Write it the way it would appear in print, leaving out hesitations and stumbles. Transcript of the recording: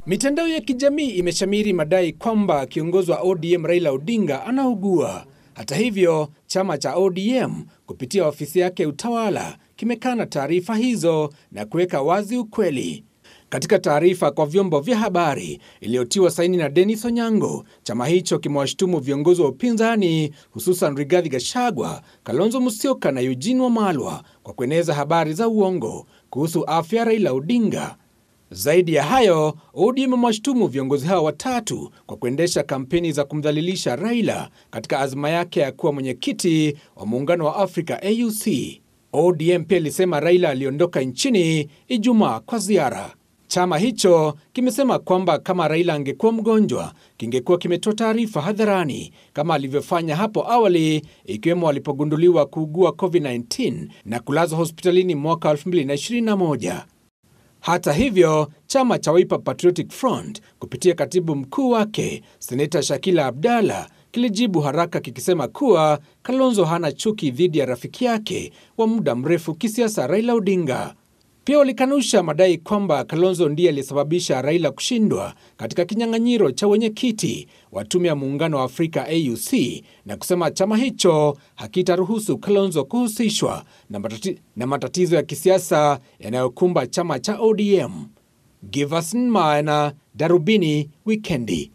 Mitandao ya kijamii imeshamiri madai kwamba kiongozi wa ODM Raila Odinga anaugua. Hata hivyo, chama cha ODM kupitia ofisi yake utawala kimekana taarifa hizo na kuweka wazi ukweli. Katika taarifa kwa vyombo vya habari iliyotiwa saini na Dennis Onyango, chama hicho kimewashutumu viongozi wa upinzani hususan Rigathi Gachagua, Kalonzo Musyoka na Eugene Wamalwa kwa kueneza habari za uongo kuhusu afya Raila Odinga. Zaidi ya hayo, ODM imewashutumu viongozi hao watatu kwa kuendesha kampeni za kumdhalilisha Raila katika azma yake ya kuwa mwenyekiti wa Muungano wa Afrika AUC. ODM pia ilisema Raila aliondoka nchini Ijumaa kwa ziara. Chama hicho kimesema kwamba kama Raila angekuwa mgonjwa, kingekuwa kimetoa taarifa hadharani kama alivyofanya hapo awali, ikiwemo alipogunduliwa kuugua COVID-19 na kulazwa hospitalini mwaka 2021. Hata hivyo, chama cha Wiper Patriotic Front kupitia katibu mkuu wake, Seneta Shakila Abdalla, kilijibu haraka kikisema kuwa Kalonzo hana chuki dhidi ya rafiki yake wa muda mrefu kisiasa Raila Odinga. Pia walikanusha madai kwamba Kalonzo ndiye aliyesababisha Raila kushindwa katika kinyang'anyiro cha wenyekiti wa Tume ya Muungano wa Afrika AUC na kusema chama hicho hakitaruhusu Kalonzo kuhusishwa na matatizo ya kisiasa yanayokumba chama cha ODM. Giverson Maina, Darubini Wikendi.